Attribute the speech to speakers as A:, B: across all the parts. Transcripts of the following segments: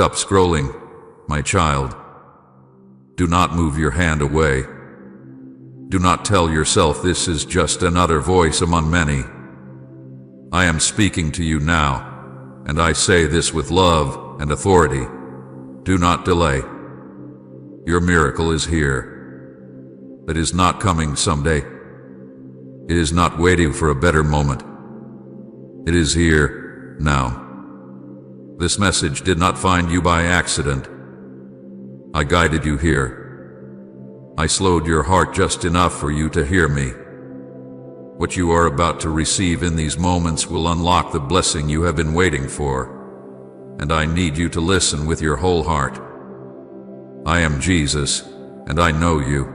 A: Stop scrolling, my child. Do not move your hand away. Do not tell yourself this is just another voice among many. I am speaking to you now, and I say this with love and authority. Do not delay. Your miracle is here. It is not coming someday. It is not waiting for a better moment. It is here, now. This message did not find you by accident. I guided you here. I slowed your heart just enough for you to hear me. What you are about to receive in these moments will unlock the blessing you have been waiting for, and I need you to listen with your whole heart. I am Jesus, and I know you.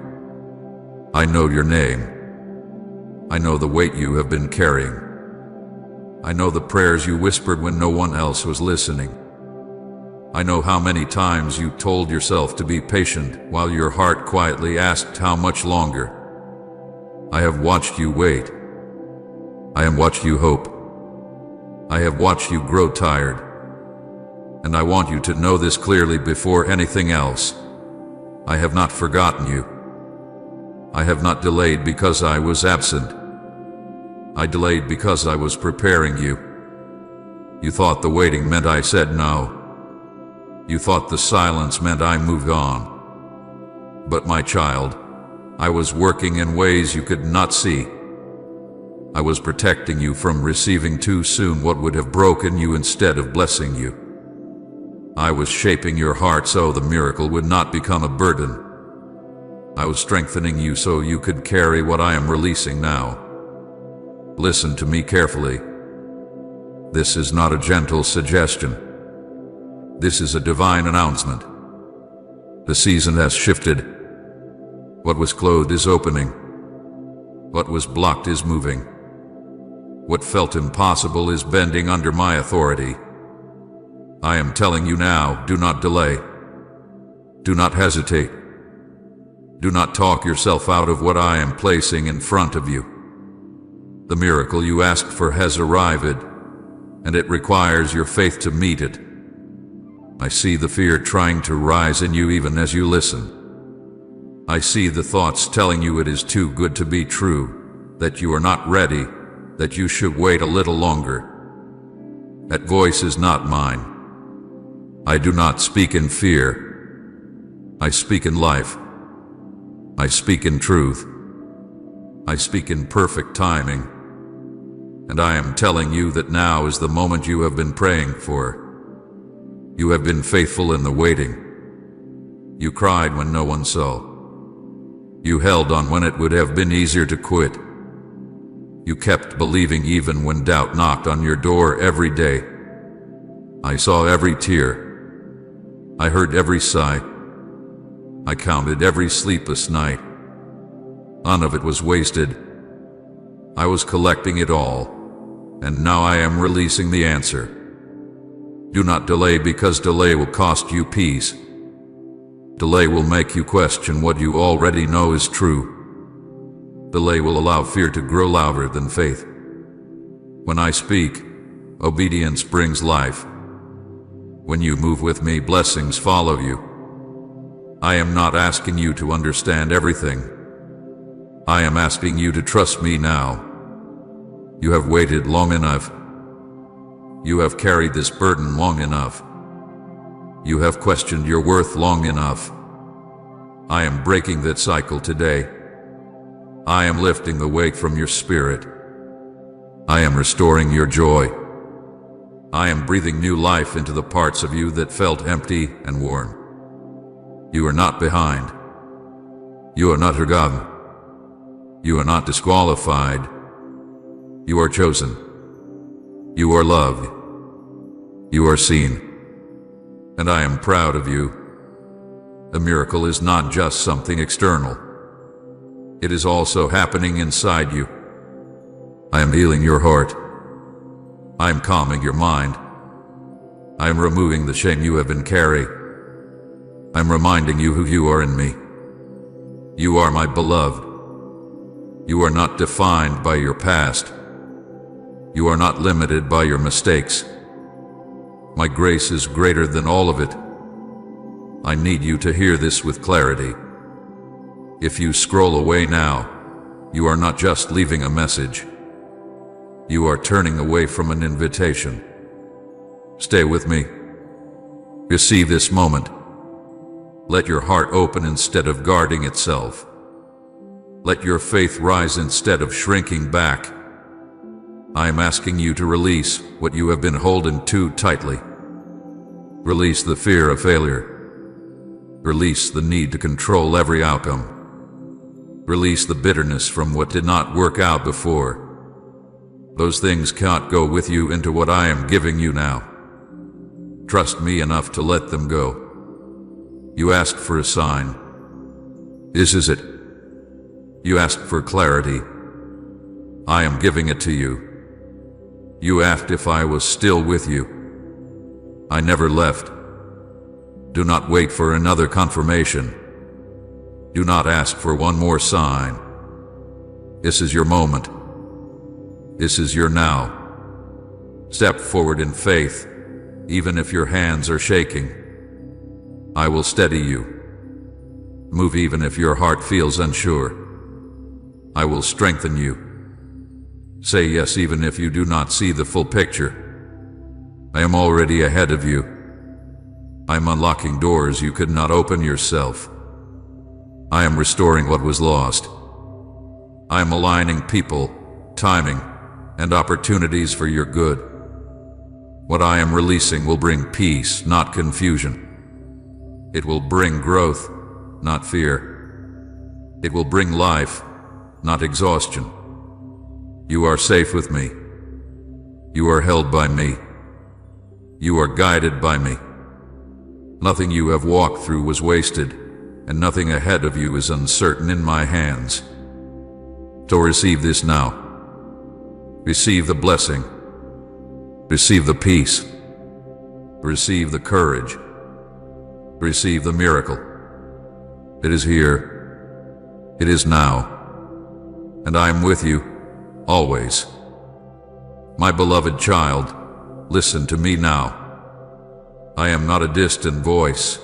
A: I know your name. I know the weight you have been carrying. I know the prayers you whispered when no one else was listening. I know how many times you told yourself to be patient while your heart quietly asked how much longer. I have watched you wait. I have watched you hope. I have watched you grow tired. And I want you to know this clearly before anything else. I have not forgotten you. I have not delayed because I was absent. I delayed because I was preparing you. You thought the waiting meant I said no. You thought the silence meant I moved on. But my child, I was working in ways you could not see. I was protecting you from receiving too soon what would have broken you instead of blessing you. I was shaping your heart so the miracle would not become a burden. I was strengthening you so you could carry what I am releasing now. Listen to me carefully. This is not a gentle suggestion. This is a divine announcement. The season has shifted. What was closed is opening. What was blocked is moving. What felt impossible is bending under my authority. I am telling you now, do not delay. Do not hesitate. Do not talk yourself out of what I am placing in front of you. The miracle you asked for has arrived, and it requires your faith to meet it. I see the fear trying to rise in you even as you listen. I see the thoughts telling you it is too good to be true, that you are not ready, that you should wait a little longer. That voice is not mine. I do not speak in fear. I speak in life. I speak in truth. I speak in perfect timing. And I am telling you that now is the moment you have been praying for. You have been faithful in the waiting. You cried when no one saw. You held on when it would have been easier to quit. You kept believing even when doubt knocked on your door every day. I saw every tear. I heard every sigh. I counted every sleepless night. None of it was wasted. I was collecting it all, and now I am releasing the answer. Do not delay because delay will cost you peace. Delay will make you question what you already know is true. Delay will allow fear to grow louder than faith. When I speak, obedience brings life. When you move with me, blessings follow you. I am not asking you to understand everything. I am asking you to trust me now. You have waited long enough. You have carried this burden long enough. You have questioned your worth long enough. I am breaking that cycle today. I am lifting the weight from your spirit. I am restoring your joy. I am breathing new life into the parts of you that felt empty and worn. You are not behind. You are not forgotten. You are not disqualified. You are chosen. You are loved. You are seen. And I am proud of you. The miracle is not just something external. It is also happening inside you. I am healing your heart. I am calming your mind. I am removing the shame you have been carrying. I am reminding you who you are in me. You are my beloved. You are not defined by your past. You are not limited by your mistakes. My grace is greater than all of it. I need you to hear this with clarity. If you scroll away now, you are not just leaving a message. You are turning away from an invitation. Stay with me. Receive this moment. Let your heart open instead of guarding itself. Let your faith rise instead of shrinking back. I am asking you to release what you have been holding too tightly. Release the fear of failure. Release the need to control every outcome. Release the bitterness from what did not work out before. Those things can't go with you into what I am giving you now. Trust me enough to let them go. You asked for a sign. This is it. You asked for clarity. I am giving it to you. You asked if I was still with you. I never left. Do not wait for another confirmation. Do not ask for one more sign. This is your moment. This is your now. Step forward in faith, even if your hands are shaking. I will steady you. Move even if your heart feels unsure. I will strengthen you. Say yes even if you do not see the full picture. I am already ahead of you. I am unlocking doors you could not open yourself. I am restoring what was lost. I am aligning people, timing, and opportunities for your good. What I am releasing will bring peace, not confusion. It will bring growth, not fear. It will bring life, not exhaustion. You are safe with me. You are held by me. You are guided by me. Nothing you have walked through was wasted, and nothing ahead of you is uncertain in my hands. So receive this now. Receive the blessing. Receive the peace. Receive the courage. Receive the miracle. It is here. It is now. And I am with you, always. My beloved child, listen to me now. I am not a distant voice,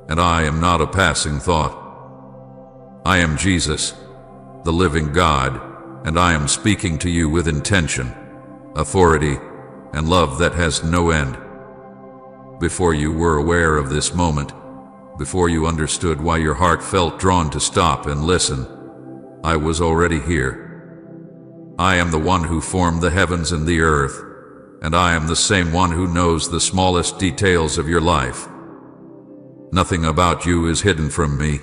A: and I am not a passing thought. I am Jesus, the living God, and I am speaking to you with intention, authority, and love that has no end. Before you were aware of this moment, before you understood why your heart felt drawn to stop and listen, I was already here. I am the one who formed the heavens and the earth, and I am the same one who knows the smallest details of your life. Nothing about you is hidden from me.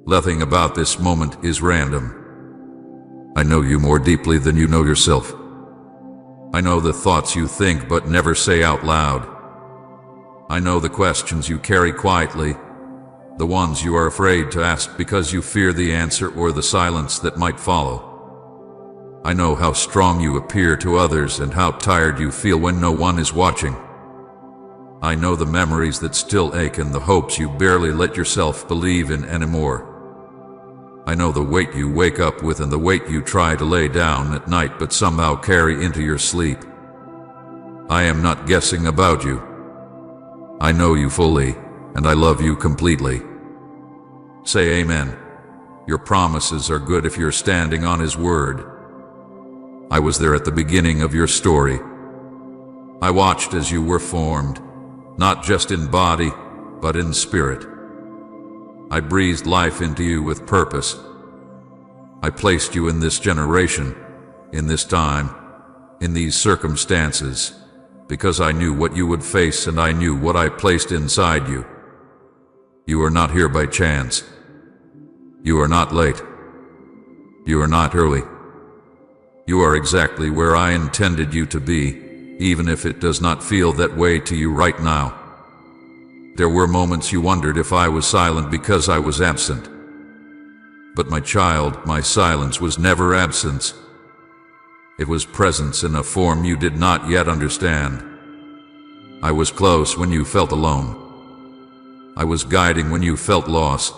A: Nothing about this moment is random. I know you more deeply than you know yourself. I know the thoughts you think but never say out loud. I know the questions you carry quietly, the ones you are afraid to ask because you fear the answer or the silence that might follow. I know how strong you appear to others and how tired you feel when no one is watching. I know the memories that still ache and the hopes you barely let yourself believe in anymore. I know the weight you wake up with and the weight you try to lay down at night but somehow carry into your sleep. I am not guessing about you. I know you fully, and I love you completely. Say amen. Your promises are good if you're standing on His word. I was there at the beginning of your story. I watched as you were formed, not just in body, but in spirit. I breathed life into you with purpose. I placed you in this generation, in this time, in these circumstances, because I knew what you would face and I knew what I placed inside you. You are not here by chance. You are not late. You are not early. You are exactly where I intended you to be, even if it does not feel that way to you right now. There were moments you wondered if I was silent because I was absent. But my child, my silence was never absence. It was presence in a form you did not yet understand. I was close when you felt alone. I was guiding when you felt lost.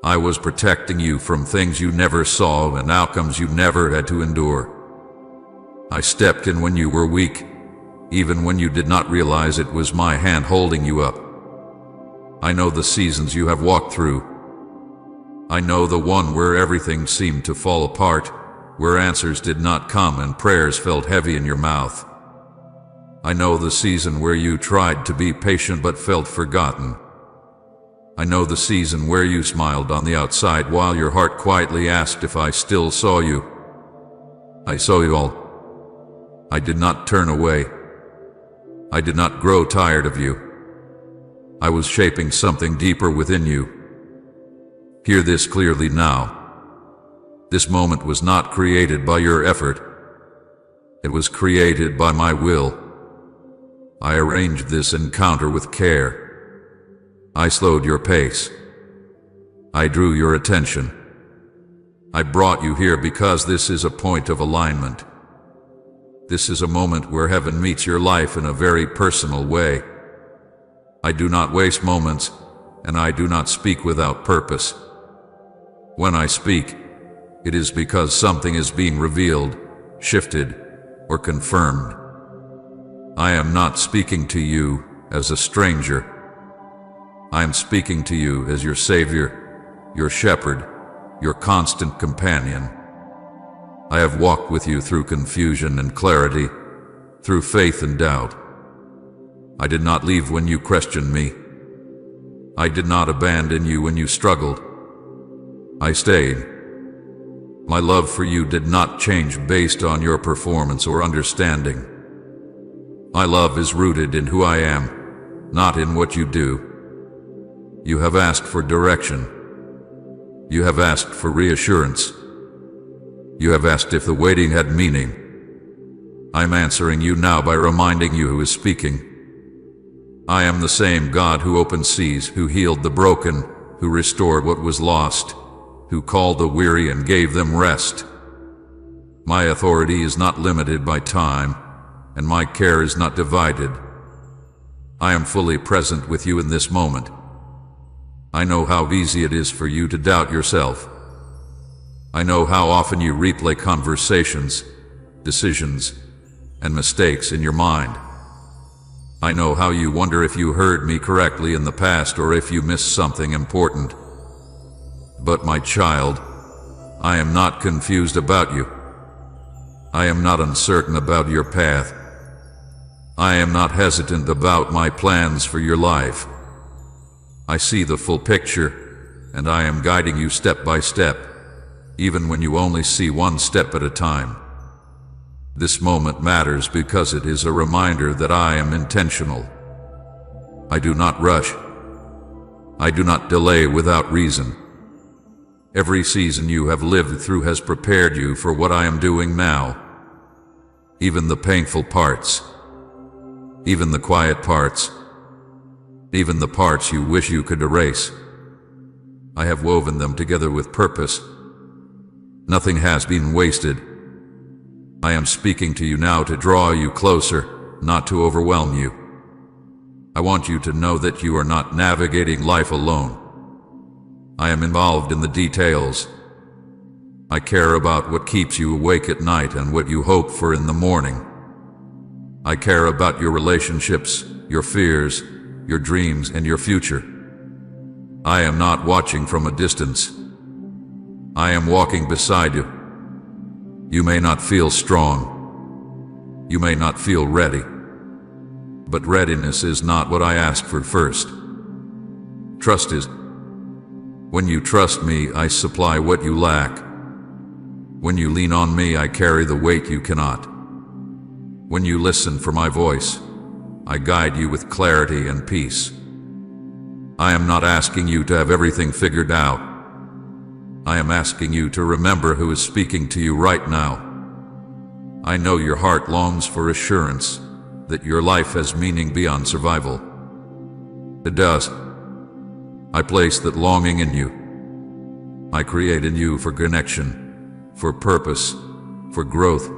A: I was protecting you from things you never saw and outcomes you never had to endure. I stepped in when you were weak, even when you did not realize it was my hand holding you up. I know the seasons you have walked through. I know the one where everything seemed to fall apart, where answers did not come and prayers felt heavy in your mouth. I know the season where you tried to be patient but felt forgotten. I know the season where you smiled on the outside while your heart quietly asked if I still saw you. I saw you all. I did not turn away. I did not grow tired of you. I was shaping something deeper within you. Hear this clearly now. This moment was not created by your effort. It was created by my will. I arranged this encounter with care. I slowed your pace. I drew your attention. I brought you here because this is a point of alignment. This is a moment where heaven meets your life in a very personal way. I do not waste moments, and I do not speak without purpose. When I speak, it is because something is being revealed, shifted, or confirmed. I am not speaking to you as a stranger. I am speaking to you as your Savior, your Shepherd, your constant companion. I have walked with you through confusion and clarity, through faith and doubt. I did not leave when you questioned me. I did not abandon you when you struggled. I stayed. My love for you did not change based on your performance or understanding. My love is rooted in who I am, not in what you do. You have asked for direction. You have asked for reassurance. You have asked if the waiting had meaning. I'm answering you now by reminding you who is speaking. I am the same God who opened seas, who healed the broken, who restored what was lost, who called the weary and gave them rest. My authority is not limited by time, and my care is not divided. I am fully present with you in this moment. I know how easy it is for you to doubt yourself. I know how often you replay conversations, decisions, and mistakes in your mind. I know how you wonder if you heard me correctly in the past or if you missed something important. But my child, I am not confused about you. I am not uncertain about your path. I am not hesitant about my plans for your life. I see the full picture, and I am guiding you step by step, even when you only see one step at a time. This moment matters because it is a reminder that I am intentional. I do not rush. I do not delay without reason. Every season you have lived through has prepared you for what I am doing now. Even the painful parts, even the quiet parts, even the parts you wish you could erase. I have woven them together with purpose. Nothing has been wasted. I am speaking to you now to draw you closer, not to overwhelm you. I want you to know that you are not navigating life alone. I am involved in the details. I care about what keeps you awake at night and what you hope for in the morning. I care about your relationships, your fears, your dreams, and your future. I am not watching from a distance. I am walking beside you. You may not feel strong. You may not feel ready. But readiness is not what I asked for first. Trust is. When you trust me, I supply what you lack. When you lean on me, I carry the weight you cannot. When you listen for my voice, I guide you with clarity and peace. I am not asking you to have everything figured out. I am asking you to remember who is speaking to you right now. I know your heart longs for assurance that your life has meaning beyond survival. It does. I place that longing in you. I created you for connection, for purpose, for growth.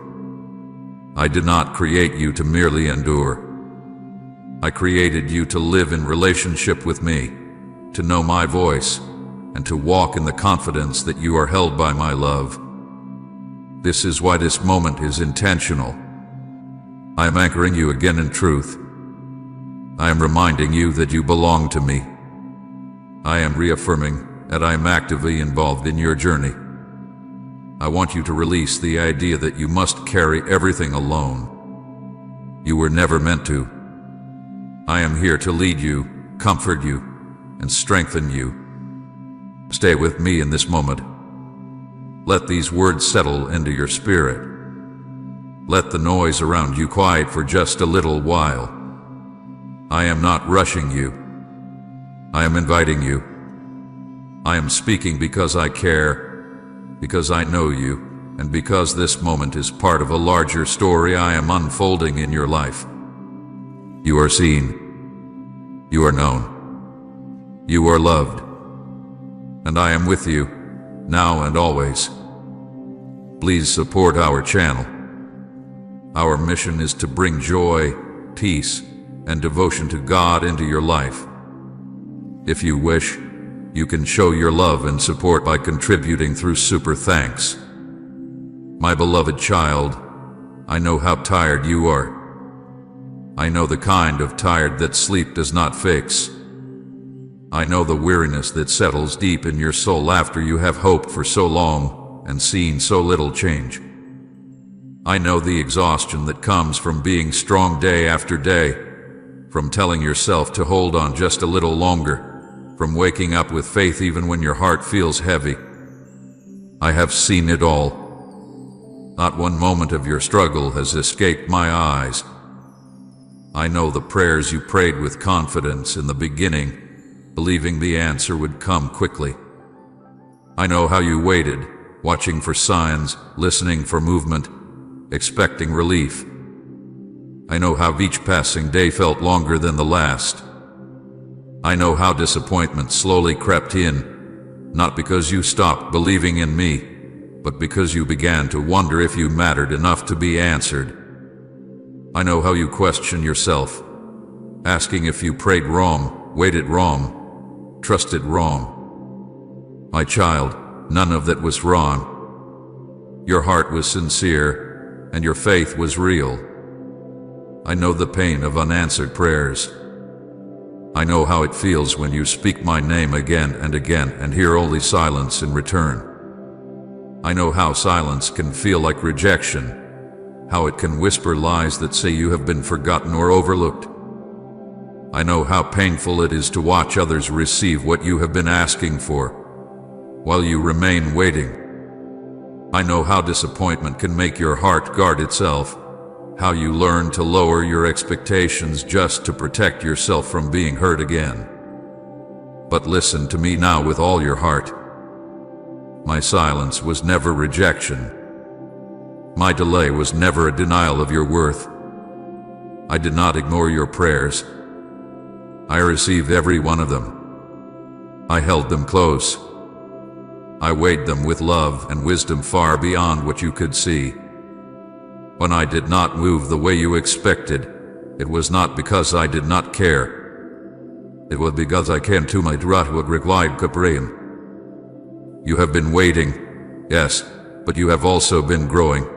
A: I did not create you to merely endure. I created you to live in relationship with me, to know my voice, and to walk in the confidence that you are held by my love. This is why this moment is intentional. I am anchoring you again in truth. I am reminding you that you belong to me. I am reaffirming that I am actively involved in your journey. I want you to release the idea that you must carry everything alone. You were never meant to. I am here to lead you, comfort you, and strengthen you. Stay with me in this moment. Let these words settle into your spirit. Let the noise around you quiet for just a little while. I am not rushing you. I am inviting you. I am speaking because I care, because I know you, and because this moment is part of a larger story I am unfolding in your life. You are seen. You are known. You are loved. And I am with you, now and always. Please support our channel. Our mission is to bring joy, peace, and devotion to God into your life. If you wish, you can show your love and support by contributing through Super Thanks. My beloved child, I know how tired you are. I know the kind of tired that sleep does not fix. I know the weariness that settles deep in your soul after you have hoped for so long and seen so little change. I know the exhaustion that comes from being strong day after day, from telling yourself to hold on just a little longer, from waking up with faith even when your heart feels heavy. I have seen it all. Not one moment of your struggle has escaped my eyes. I know the prayers you prayed with confidence in the beginning, believing the answer would come quickly. I know how you waited, watching for signs, listening for movement, expecting relief. I know how each passing day felt longer than the last. I know how disappointment slowly crept in, not because you stopped believing in me, but because you began to wonder if you mattered enough to be answered. I know how you question yourself, asking if you prayed wrong, waited wrong, trusted wrong. My child, none of that was wrong. Your heart was sincere, and your faith was real. I know the pain of unanswered prayers. I know how it feels when you speak my name again and again and hear only silence in return. I know how silence can feel like rejection, how it can whisper lies that say you have been forgotten or overlooked. I know how painful it is to watch others receive what you have been asking for, while you remain waiting. I know how disappointment can make your heart guard itself, how you learn to lower your expectations just to protect yourself from being hurt again. But listen to me now with all your heart. My silence was never rejection. My delay was never a denial of your worth. I did not ignore your prayers. I received every one of them. I held them close. I weighed them with love and wisdom far beyond what you could see. When I did not move the way you expected, it was not because I did not care. It was because I came to my Dratwood replied Caprian. You have been waiting, yes, but you have also been growing.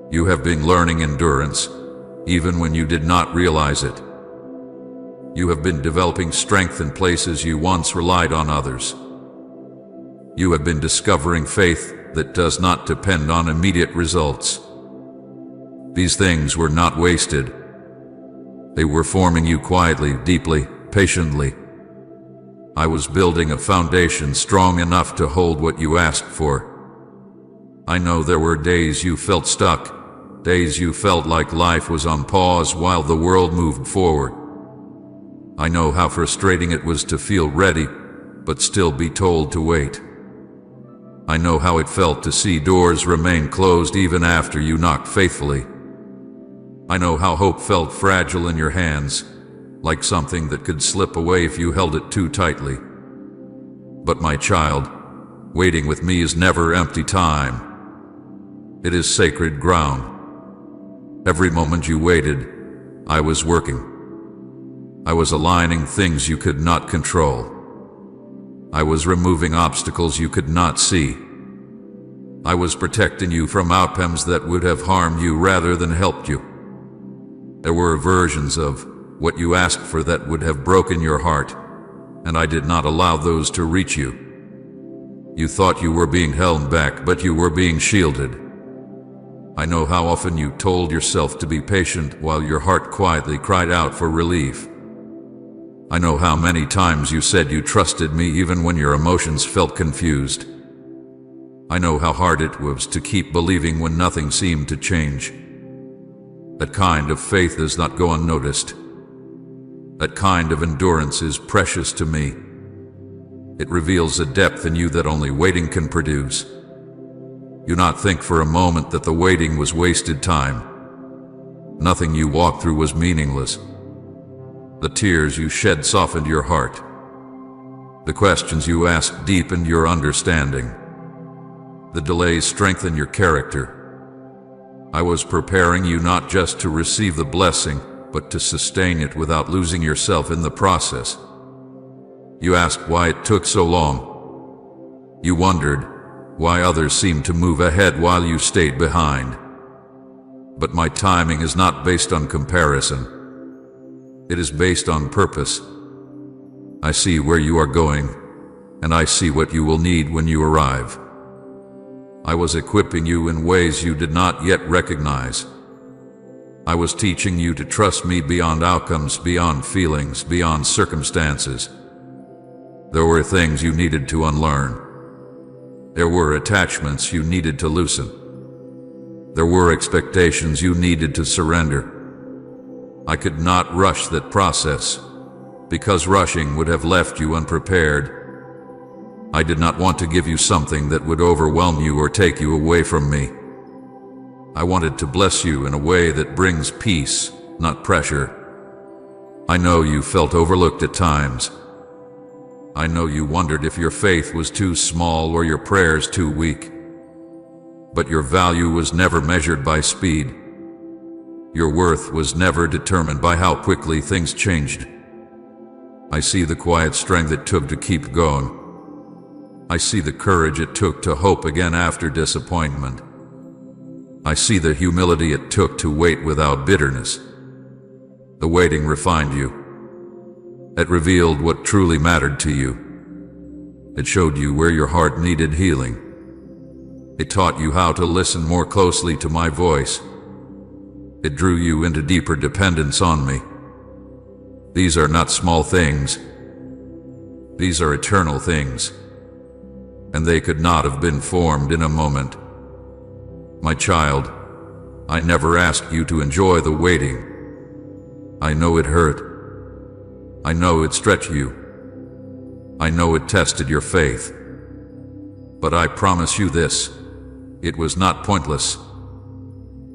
A: You have been learning endurance, even when you did not realize it. You have been developing strength in places you once relied on others. You have been discovering faith that does not depend on immediate results. These things were not wasted. They were forming you quietly, deeply, patiently. I was building a foundation strong enough to hold what you asked for. I know there were days you felt stuck, days you felt like life was on pause while the world moved forward. I know how frustrating it was to feel ready, but still be told to wait. I know how it felt to see doors remain closed even after you knocked faithfully. I know how hope felt fragile in your hands, like something that could slip away if you held it too tightly. But my child, waiting with me is never empty time. It is sacred ground. Every moment you waited, I was working. I was aligning things you could not control. I was removing obstacles you could not see. I was protecting you from outcomes that would have harmed you rather than helped you. There were versions of what you asked for that would have broken your heart, and I did not allow those to reach you. You thought you were being held back, but you were being shielded. I know how often you told yourself to be patient while your heart quietly cried out for relief. I know how many times you said you trusted me even when your emotions felt confused. I know how hard it was to keep believing when nothing seemed to change. That kind of faith does not go unnoticed. That kind of endurance is precious to me. It reveals a depth in you that only waiting can produce. Do not think for a moment that the waiting was wasted time. Nothing you walked through was meaningless. The tears you shed softened your heart. The questions you asked deepened your understanding. The delays strengthened your character. I was preparing you not just to receive the blessing, but to sustain it without losing yourself in the process. You asked why it took so long. You wondered why others seemed to move ahead while you stayed behind. But my timing is not based on comparison. It is based on purpose. I see where you are going, and I see what you will need when you arrive. I was equipping you in ways you did not yet recognize. I was teaching you to trust me beyond outcomes, beyond feelings, beyond circumstances. There were things you needed to unlearn. There were attachments you needed to loosen. There were expectations you needed to surrender. I could not rush that process, because rushing would have left you unprepared. I did not want to give you something that would overwhelm you or take you away from me. I wanted to bless you in a way that brings peace, not pressure. I know you felt overlooked at times. I know you wondered if your faith was too small or your prayers too weak. But your value was never measured by speed. Your worth was never determined by how quickly things changed. I see the quiet strength it took to keep going. I see the courage it took to hope again after disappointment. I see the humility it took to wait without bitterness. The waiting refined you. It revealed what truly mattered to you. It showed you where your heart needed healing. It taught you how to listen more closely to my voice. It drew you into deeper dependence on me. These are not small things. These are eternal things. And they could not have been formed in a moment. My child, I never asked you to enjoy the waiting. I know it hurt. I know it stretched you. I know it tested your faith. But I promise you this, it was not pointless.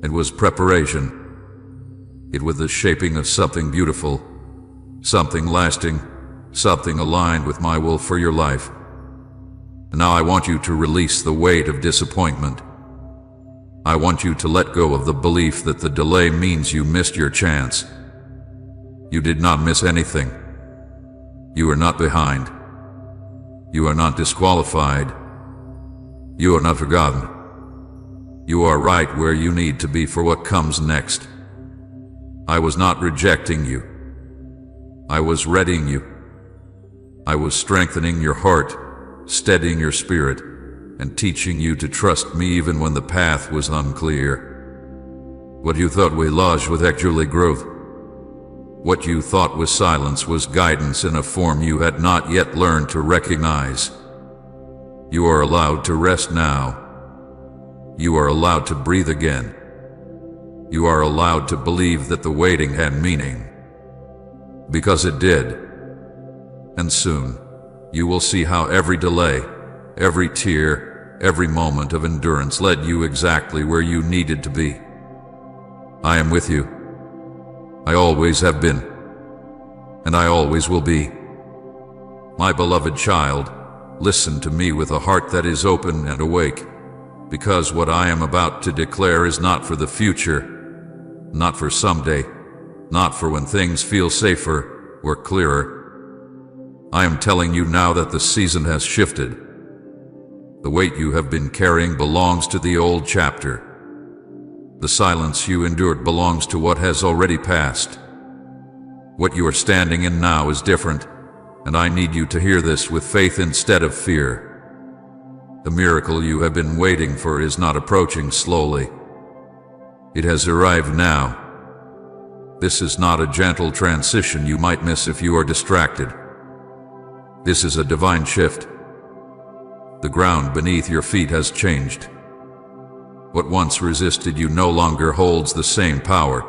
A: It was preparation. It was the shaping of something beautiful, something lasting, something aligned with my will for your life. Now I want you to release the weight of disappointment. I want you to let go of the belief that the delay means you missed your chance. You did not miss anything. You are not behind. You are not disqualified. You are not forgotten. You are right where you need to be for what comes next. I was not rejecting you. I was readying you. I was strengthening your heart, steadying your spirit, and teaching you to trust me even when the path was unclear. What you thought was lost was actually growth. What you thought was silence was guidance in a form you had not yet learned to recognize. You are allowed to rest now. You are allowed to breathe again. You are allowed to believe that the waiting had meaning. Because it did. And soon, you will see how every delay, every tear, every moment of endurance led you exactly where you needed to be. I am with you. I always have been. And I always will be. My beloved child, listen to me with a heart that is open and awake, because what I am about to declare is not for the future, not for someday, not for when things feel safer or clearer. I am telling you now that the season has shifted. The weight you have been carrying belongs to the old chapter. The silence you endured belongs to what has already passed. What you are standing in now is different, and I need you to hear this with faith instead of fear. The miracle you have been waiting for is not approaching slowly. It has arrived now. This is not a gentle transition you might miss if you are distracted. This is a divine shift. The ground beneath your feet has changed. What once resisted you no longer holds the same power.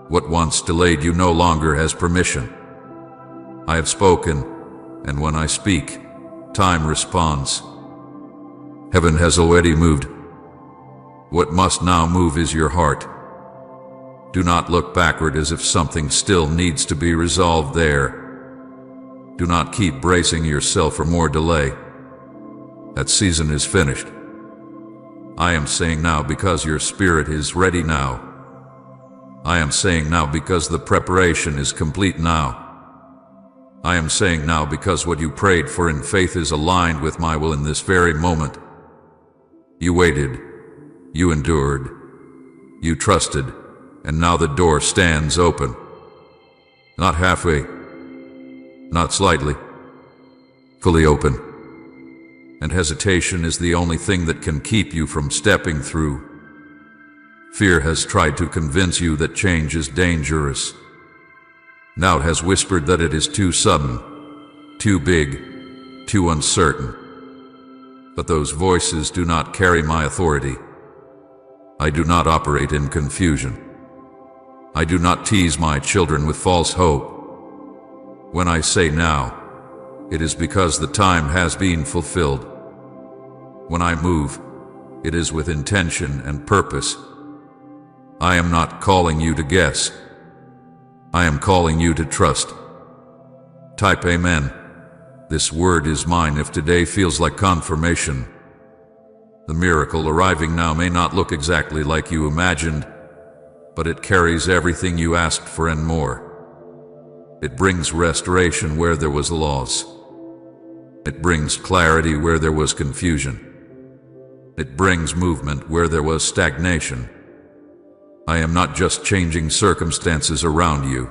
A: What once delayed you no longer has permission. I have spoken, and when I speak, time responds. Heaven has already moved. What must now move is your heart. Do not look backward as if something still needs to be resolved there. Do not keep bracing yourself for more delay. That season is finished. I am saying now because your spirit is ready now. I am saying now because the preparation is complete now. I am saying now because what you prayed for in faith is aligned with my will in this very moment. You waited, you endured, you trusted, and now the door stands open. Not halfway, not slightly, fully open. And hesitation is the only thing that can keep you from stepping through. Fear has tried to convince you that change is dangerous. Doubt has whispered that it is too sudden, too big, too uncertain. But those voices do not carry my authority. I do not operate in confusion. I do not tease my children with false hope. When I say now, it is because the time has been fulfilled. When I move, it is with intention and purpose. I am not calling you to guess. I am calling you to trust. Type Amen. This word is mine if today feels like confirmation. The miracle arriving now may not look exactly like you imagined, but it carries everything you asked for and more. It brings restoration where there was loss. It brings clarity where there was confusion. It brings movement where there was stagnation. I am not just changing circumstances around you.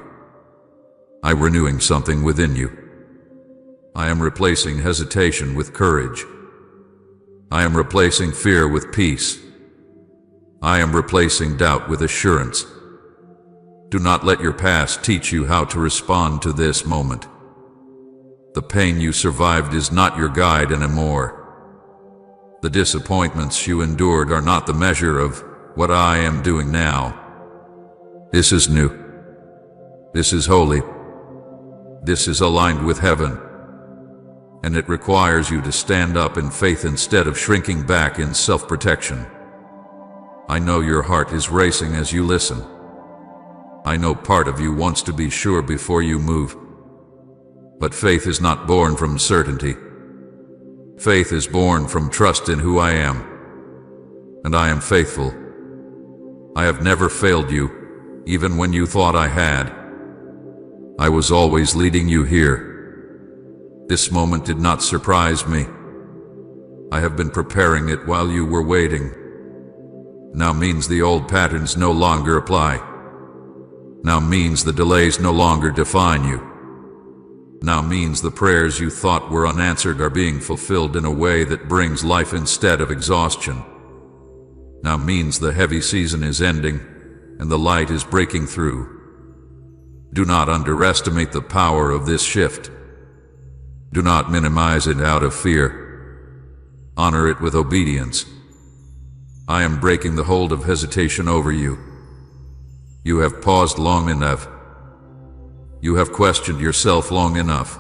A: I am renewing something within you. I am replacing hesitation with courage. I am replacing fear with peace. I am replacing doubt with assurance. Do not let your past teach you how to respond to this moment. The pain you survived is not your guide anymore. The disappointments you endured are not the measure of what I am doing now. This is new. This is holy. This is aligned with heaven. And it requires you to stand up in faith instead of shrinking back in self-protection. I know your heart is racing as you listen. I know part of you wants to be sure before you move. But faith is not born from certainty. Faith is born from trust in who I am. And I am faithful. I have never failed you, even when you thought I had. I was always leading you here. This moment did not surprise me. I have been preparing it while you were waiting. Now means the old patterns no longer apply. Now means the delays no longer define you. Now means the prayers you thought were unanswered are being fulfilled in a way that brings life instead of exhaustion. Now means the heavy season is ending and the light is breaking through. Do not underestimate the power of this shift. Do not minimize it out of fear. Honor it with obedience. I am breaking the hold of hesitation over you. You have paused long enough. You have questioned yourself long enough.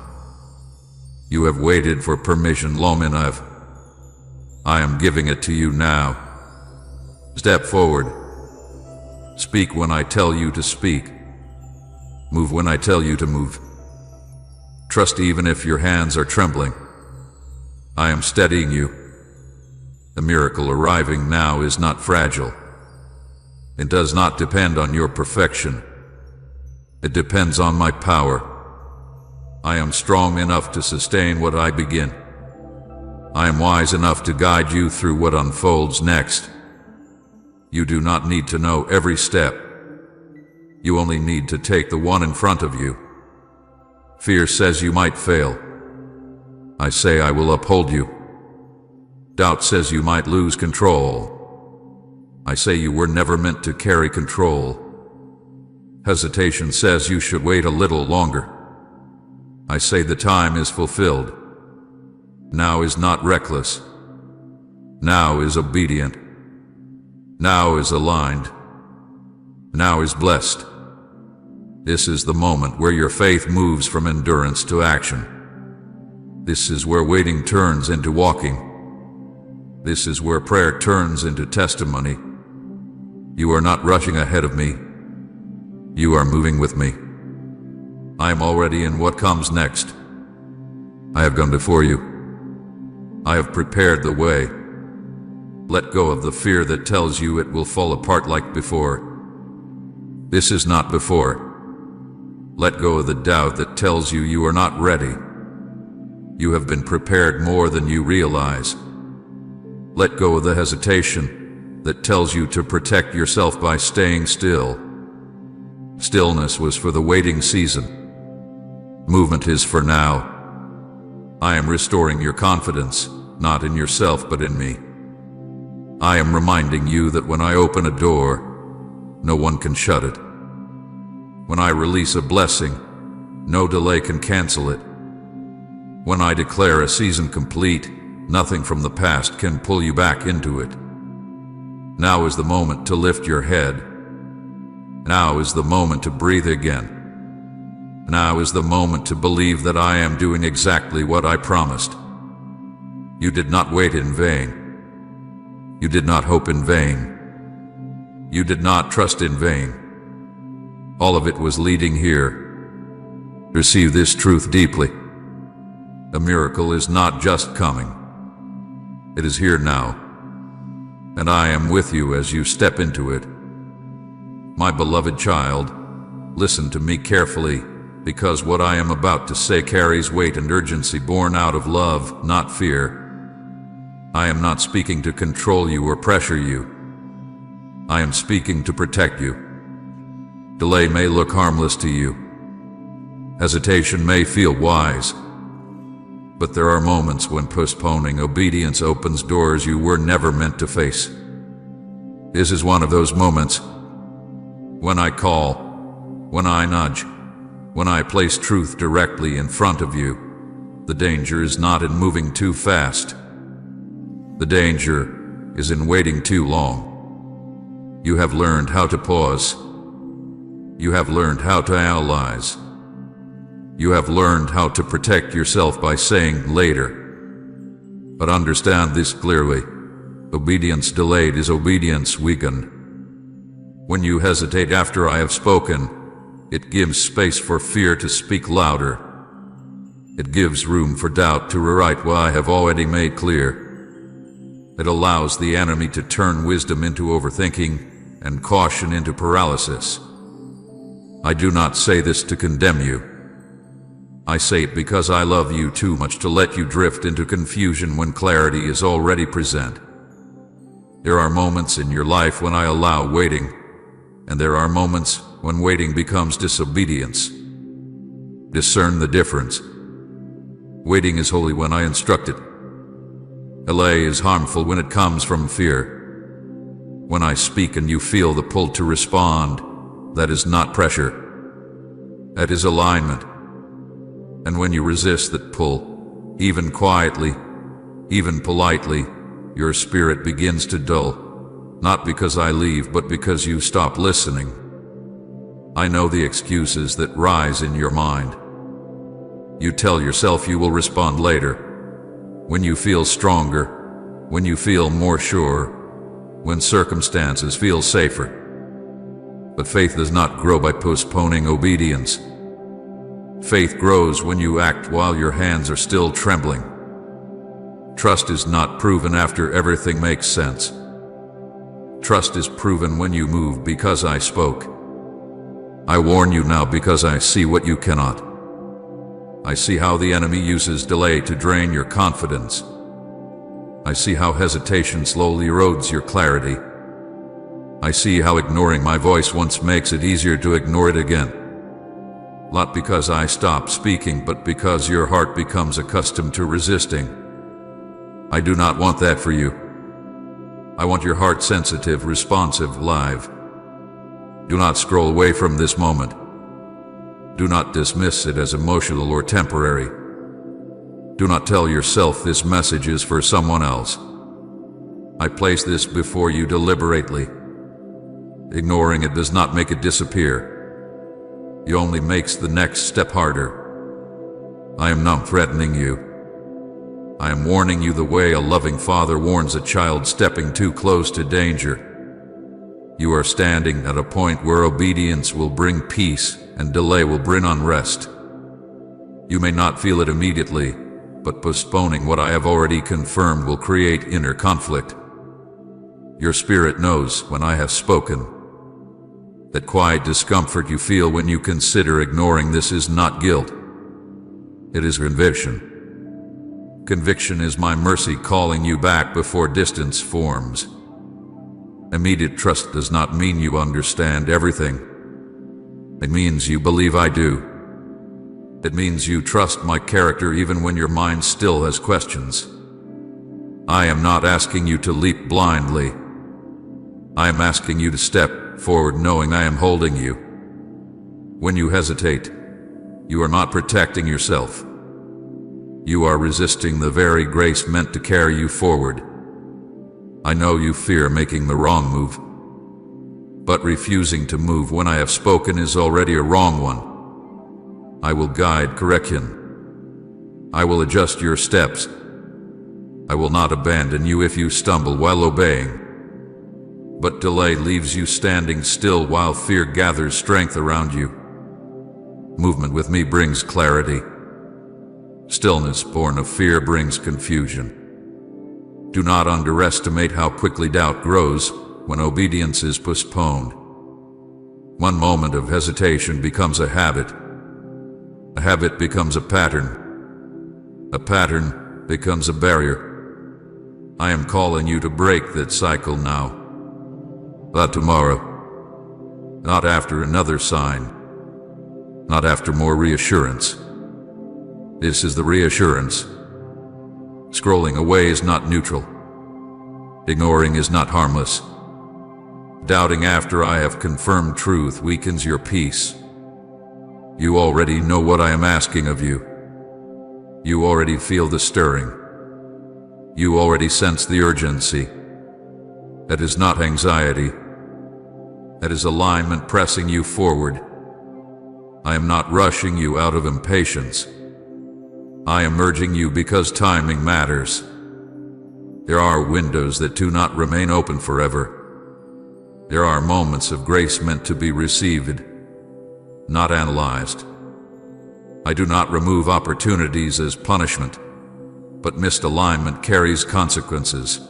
A: You have waited for permission long enough. I am giving it to you now. Step forward. Speak when I tell you to speak. Move when I tell you to move. Trust even if your hands are trembling. I am steadying you. The miracle arriving now is not fragile. It does not depend on your perfection. It depends on my power. I am strong enough to sustain what I begin. I am wise enough to guide you through what unfolds next. You do not need to know every step. You only need to take the one in front of you. Fear says you might fail. I say I will uphold you. Doubt says you might lose control. I say you were never meant to carry control. Hesitation says you should wait a little longer. I say the time is fulfilled. Now is not reckless. Now is obedient. Now is aligned. Now is blessed. This is the moment where your faith moves from endurance to action. This is where waiting turns into walking. This is where prayer turns into testimony. You are not rushing ahead of me. You are moving with me. I am already in what comes next. I have gone before you. I have prepared the way. Let go of the fear that tells you it will fall apart like before. This is not before. Let go of the doubt that tells you you are not ready. You have been prepared more than you realize. Let go of the hesitation that tells you to protect yourself by staying still. Stillness was for the waiting season. Movement is for now. I am restoring your confidence, not in yourself but in me. I am reminding you that when I open a door, no one can shut it. When I release a blessing, no delay can cancel it. When I declare a season complete, nothing from the past can pull you back into it. Now is the moment to lift your head. Now is the moment to breathe again. Now is the moment to believe that I am doing exactly what I promised. You did not wait in vain. You did not hope in vain. You did not trust in vain. All of it was leading here. Receive this truth deeply. A miracle is not just coming. It is here now. And I am with you as you step into it. My beloved child, listen to me carefully, because what I am about to say carries weight and urgency born out of love, not fear. I am not speaking to control you or pressure you. I am speaking to protect you. Delay may look harmless to you. Hesitation may feel wise. But there are moments when postponing obedience opens doors you were never meant to face. This is one of those moments. When I call, when I nudge, when I place truth directly in front of you, the danger is not in moving too fast. The danger is in waiting too long. You have learned how to pause. You have learned how to analyze. You have learned how to protect yourself by saying later. But understand this clearly. Obedience delayed is obedience weakened. When you hesitate after I have spoken, it gives space for fear to speak louder. It gives room for doubt to rewrite what I have already made clear. It allows the enemy to turn wisdom into overthinking and caution into paralysis. I do not say this to condemn you. I say it because I love you too much to let you drift into confusion when clarity is already present. There are moments in your life when I allow waiting, and there are moments when waiting becomes disobedience. Discern the difference. Waiting is holy when I instruct it. Delay is harmful when it comes from fear. When I speak and you feel the pull to respond, that is not pressure. That is alignment. And when you resist that pull, even quietly, even politely, your spirit begins to dull. Not because I leave, but because you stop listening. I know the excuses that rise in your mind. You tell yourself you will respond later. When you feel stronger, when you feel more sure, when circumstances feel safer. But faith does not grow by postponing obedience. Faith grows when you act while your hands are still trembling. Trust is not proven after everything makes sense. Trust is proven when you move because I spoke. I warn you now because I see what you cannot. I see how the enemy uses delay to drain your confidence. I see how hesitation slowly erodes your clarity. I see how ignoring my voice once makes it easier to ignore it again. Not because I stop speaking, but because your heart becomes accustomed to resisting. I do not want that for you. I want your heart sensitive, responsive, live. Do not scroll away from this moment. Do not dismiss it as emotional or temporary. Do not tell yourself this message is for someone else. I place this before you deliberately. Ignoring it does not make it disappear. It only makes the next step harder. I am not threatening you. I am warning you the way a loving father warns a child stepping too close to danger. You are standing at a point where obedience will bring peace and delay will bring unrest. You may not feel it immediately, but postponing what I have already confirmed will create inner conflict. Your spirit knows when I have spoken. That quiet discomfort you feel when you consider ignoring this is not guilt. It is conviction. Conviction is my mercy calling you back before distance forms. Immediate trust does not mean you understand everything. It means you believe I do. It means you trust my character even when your mind still has questions. I am not asking you to leap blindly. I am asking you to step forward knowing I am holding you. When you hesitate, you are not protecting yourself. You are resisting the very grace meant to carry you forward. I know you fear making the wrong move, but refusing to move when I have spoken is already a wrong one. I will guide correction. I will adjust your steps. I will not abandon you if you stumble while obeying. But delay leaves you standing still while fear gathers strength around you. Movement with me brings clarity. Stillness born of fear brings confusion. Do not underestimate how quickly doubt grows when obedience is postponed. One moment of hesitation becomes a habit. A habit becomes a pattern. A pattern becomes a barrier. I am calling you to break that cycle now. Not tomorrow. Not after another sign. Not after more reassurance. This is the reassurance. Scrolling away is not neutral. Ignoring is not harmless. Doubting after I have confirmed truth weakens your peace. You already know what I am asking of you. You already feel the stirring. You already sense the urgency. That is not anxiety. That is alignment pressing you forward. I am not rushing you out of impatience. I am urging you because timing matters. There are windows that do not remain open forever. There are moments of grace meant to be received, not analyzed. I do not remove opportunities as punishment, but missed alignment carries consequences.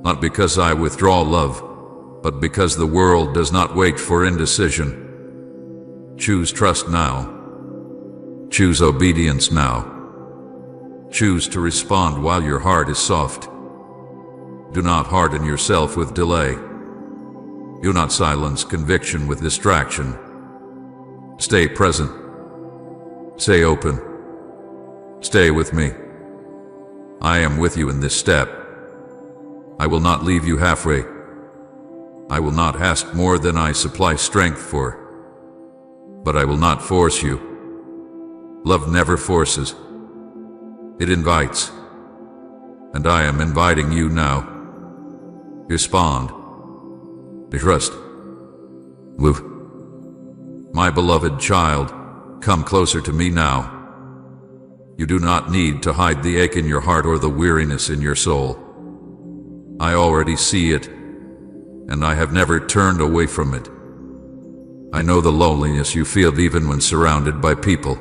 A: Not because I withdraw love, but because the world does not wait for indecision. Choose trust now. Choose obedience now. Choose to respond while your heart is soft. Do not harden yourself with delay. Do not silence conviction with distraction. Stay present. Stay open. Stay with me. I am with you in this step. I will not leave you halfway. I will not ask more than I supply strength for. But I will not force you. Love never forces. It invites. And I am inviting you now. Respond. Trust. Move. My beloved child, come closer to me now. You do not need to hide the ache in your heart or the weariness in your soul. I already see it, and I have never turned away from it. I know the loneliness you feel even when surrounded by people.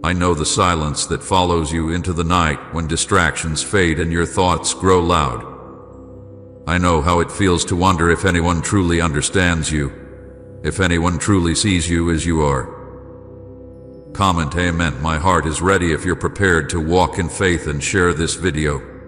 A: I know the silence that follows you into the night when distractions fade and your thoughts grow loud. I know how it feels to wonder if anyone truly understands you, if anyone truly sees you as you are. Comment amen. My heart is ready if you're prepared to walk in faith and share this video.